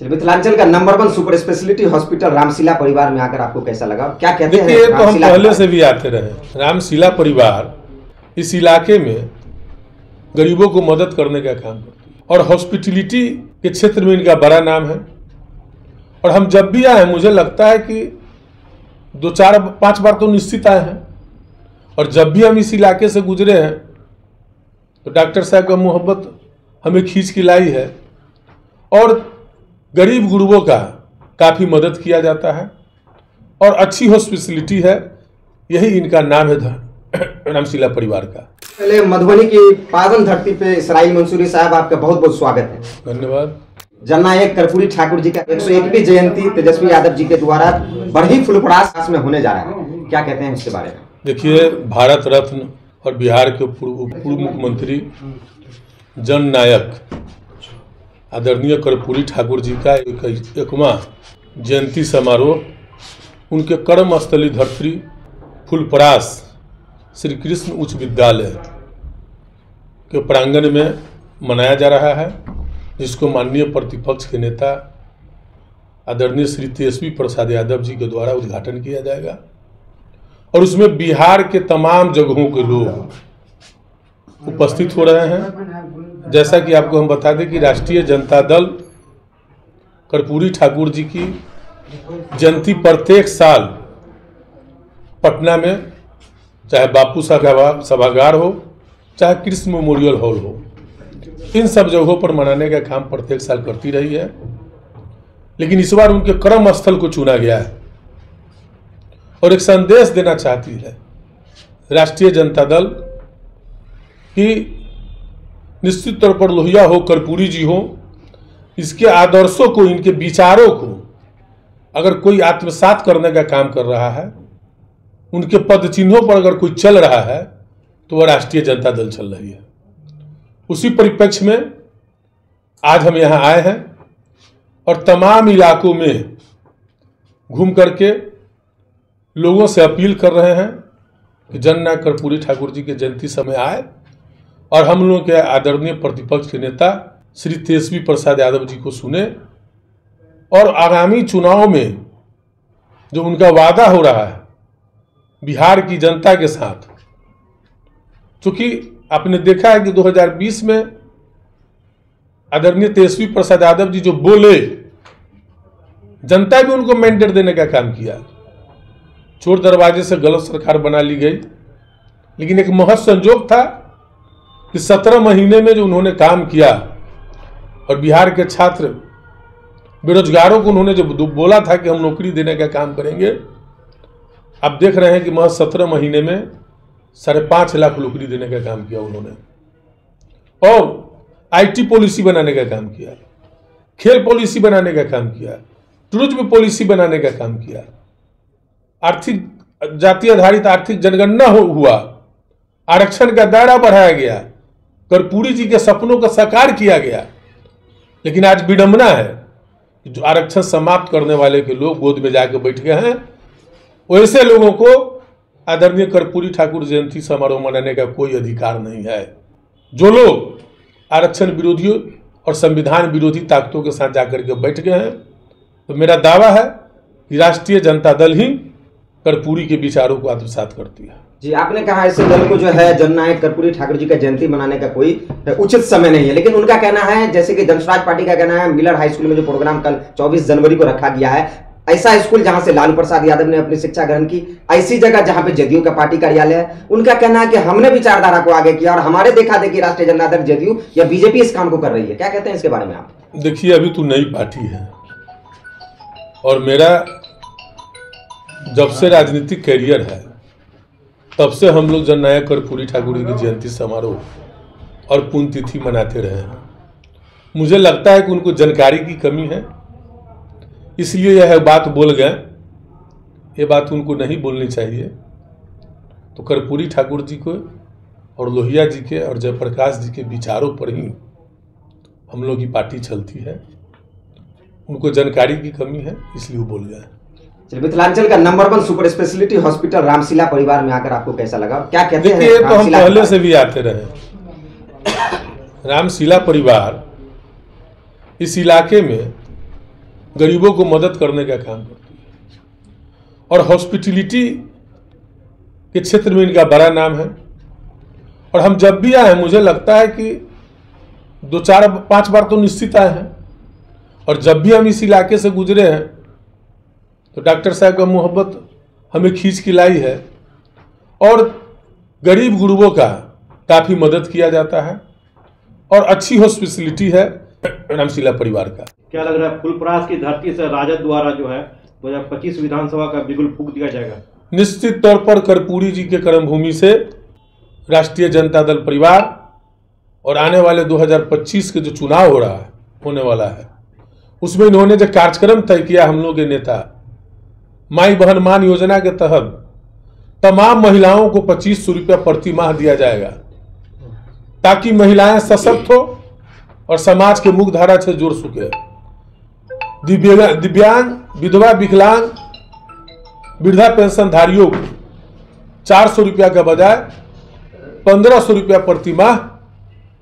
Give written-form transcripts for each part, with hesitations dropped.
चलिए, मिथिलांचल का number 1 super speciality hospital Ramshila परिवार में आकर आपको कैसा लगा, क्या कहते हैं? देखिए, तो हम पहले से भी आते रहे। रामशिला परिवार इस इलाके में गरीबों को मदद करने का काम करती है और हॉस्पिटलिटी के क्षेत्र में इनका बड़ा नाम है। और हम जब भी आए हैं, मुझे लगता है कि 2-4-5 बार तो निश्चित आए हैं। और जब भी हम इस इलाके से गुजरे हैं तो डॉक्टर साहब का मोहब्बत हमें खींच के लाई है और गरीब गुरबों का काफ़ी मदद किया जाता है और अच्छी हॉस्पिटलिटी है। यही इनका नाम है रामशिला परिवार का। पहले मधुबनी की पावन धरती पे इसराइल मंसूरी साहब, आपका बहुत बहुत स्वागत है। धन्यवाद। जननायक कर्पूरी ठाकुर जी का 101वीं जयंती तेजस्वी यादव जी के द्वारा बड़ी फुलपड़ास में होने जा रहा है, क्या कहते हैं इसके बारे में? देखिए, भारत रत्न और बिहार के पूर्व मुख्यमंत्री जननायक आदरणीय कर्पूरी ठाकुर जी का 1वां जयंती समारोह उनके कर्म स्थली धरती फुलपरास श्री कृष्ण उच्च विद्यालय के प्रांगण में मनाया जा रहा है, जिसको माननीय प्रतिपक्ष के नेता आदरणीय श्री तेजस्वी प्रसाद यादव जी के द्वारा उद्घाटन किया जाएगा। और उसमें बिहार के तमाम जगहों के लोग उपस्थित हो रहे हैं। जैसा कि आपको हम बता दें कि राष्ट्रीय जनता दल कर्पूरी ठाकुर जी की जयंती प्रत्येक साल पटना में, चाहे बापू सभागार हो, चाहे कृष्ण मेमोरियल हॉल हो, इन सब जगहों पर मनाने का काम प्रत्येक साल करती रही है। लेकिन इस बार उनके कर्म स्थल को चुना गया है और एक संदेश देना चाहती है राष्ट्रीय जनता दल कि निश्चित तौर पर लोहिया हो, कर्पूरी जी हो, इसके आदर्शों को, इनके विचारों को अगर कोई आत्मसात करने का काम कर रहा है, उनके पद चिन्हों पर अगर कोई चल रहा है, तो वह राष्ट्रीय जनता दल चल रही है। उसी परिप्रेक्ष्य में आज हम यहाँ आए हैं और तमाम इलाकों में घूम करके लोगों से अपील कर रहे हैं कि जननायक कर्पूरी ठाकुर जी के जयंती समय आए और हम लोगों के आदरणीय प्रतिपक्ष के नेता श्री तेजस्वी प्रसाद यादव जी को सुने और आगामी चुनाव में जो उनका वादा हो रहा है बिहार की जनता के साथ, चूंकि आपने देखा है कि 2020 में आदरणीय तेजस्वी प्रसाद यादव जी जो बोले, जनता भी उनको मैंडेट देने का काम किया। चोर दरवाजे से गलत सरकार बना ली गई, लेकिन एक महज संजोग था कि 17 महीने में जो उन्होंने काम किया और बिहार के छात्र बेरोजगारों को उन्होंने जो बोला था कि हम नौकरी देने का काम करेंगे, आप देख रहे हैं कि महज 17 महीने में 5.5 लाख नौकरी देने का काम किया उन्होंने। और आईटी पॉलिसी बनाने का काम किया, खेल पॉलिसी बनाने का काम किया, टूरिज्म पॉलिसी बनाने का काम किया, आर्थिक जाति आधारित आर्थिक जनगणना हुआ, आरक्षण का दायरा बढ़ाया गया, कर्पूरी जी के सपनों को साकार किया गया। लेकिन आज विडंबना है कि जो आरक्षण समाप्त करने वाले के लोग गोद में जाकर बैठ गए हैं, वैसे लोगों को आदरणीय कर्पूरी ठाकुर जयंती समारोह मनाने का कोई अधिकार नहीं है। जो लोग आरक्षण विरोधियों और संविधान विरोधी ताकतों के साथ जाकर के बैठ गए हैं, तो मेरा दावा है कि राष्ट्रीय जनता दल ही कर्पूरी के विचारों को आत्मसात करती है। जी, आपने कहा ऐसे दल को जो है जननायक कर्पूरी ठाकुर जी का जयंती मनाने का कोई उचित समय नहीं है, लेकिन उनका कहना है, जैसे कि जनसुराज पार्टी का कहना है, मिलर हाई स्कूल में जो प्रोग्राम कल 24 जनवरी को रखा गया है, ऐसा स्कूल जहां से लालू प्रसाद यादव ने अपनी शिक्षा ग्रहण की, ऐसी जगह जहां पे जदयू का पार्टी कार्यालय है, उनका कहना है कि हमने विचारधारा को आगे किया और हमारे देखा देखी राष्ट्रीय जनता दल, जदयू या बीजेपी इस काम को कर रही है। क्या कहते हैं इसके बारे में आप? देखिए, अभी तो नई पार्टी है और मेरा जब से राजनीतिक कैरियर है तब से हम लोग जननायक कर्पूरी ठाकुर जी की जयंती समारोह और पुण्यतिथि मनाते रहे हैं। मुझे लगता है कि उनको जानकारी की कमी है, इसलिए यह बात बोल गए। ये बात उनको नहीं बोलनी चाहिए। तो कर्पूरी ठाकुर जी को और लोहिया जी के और जयप्रकाश जी के विचारों पर ही हम लोग की पार्टी चलती है। उनको जानकारी की कमी है, इसलिए वो बोल गए। मिथिलांचल का number 1 super speciality hospital Ramshila परिवार में आकर आपको कैसा लगा, क्या कहते हैं? देखिए, तो हम पहले से भी आते रहे। रामशिला परिवार इस इलाके में गरीबों को मदद करने का काम करती है और हॉस्पिटलिटी के क्षेत्र में इनका बड़ा नाम है। और हम जब भी आए हैं मुझे लगता है कि 2-4-5 बार तो निश्चित आए हैं, और जब भी हम इस इलाके से गुजरे हैं तो डॉक्टर साहब का मोहब्बत हमें खींच के लाई है और गरीब गुरबों का काफ़ी मदद किया जाता है और अच्छी हॉस्पिटलिटी है रामशिला परिवार का। क्या लग रहा है फुलपरास की धरती से राजद द्वारा जो है 2025 विधानसभा का बिगुल फूंक दिया जाएगा? निश्चित तौर पर कर्पूरी जी के कर्मभूमि से राष्ट्रीय जनता दल परिवार और आने वाले 2025 के जो चुनाव होने वाला है उसमें इन्होंने जो कार्यक्रम तय किया, हम लोग के नेता माई बहन मान योजना के तहत तमाम महिलाओं को 2500 रुपया प्रति माह दिया जाएगा ताकि महिलाएं सशक्त हो और समाज के मुख्य धारा से जुड़ सके। दिव्यांग, विधवा, विकलांग, वृद्धा पेंशनधारियों को 400 रुपया का बजाय 1500 रुपया प्रति माह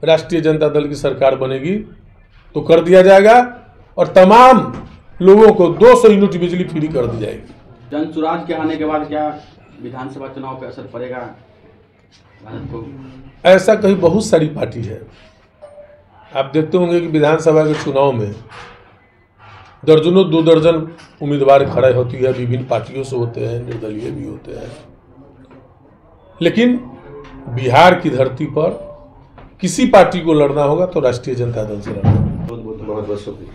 राष्ट्रीय जनता दल की सरकार बनेगी तो कर दिया जाएगा और तमाम लोगों को 200 यूनिट बिजली फ्री कर दी जाएगी। जनसुराज के आने के बाद क्या विधानसभा चुनाव पे असर पड़ेगा भारत को? ऐसा कहीं बहुत सारी पार्टी है। आप देखते होंगे कि विधानसभा के चुनाव में दर्जनों 2 दर्जन उम्मीदवार खड़े होती है, विभिन्न पार्टियों से होते हैं, निर्दलीय भी होते हैं, लेकिन बिहार की धरती पर किसी पार्टी को लड़ना होगा तो राष्ट्रीय जनता दल से लड़ना होगा। बहुत बहुत शुक्रिया।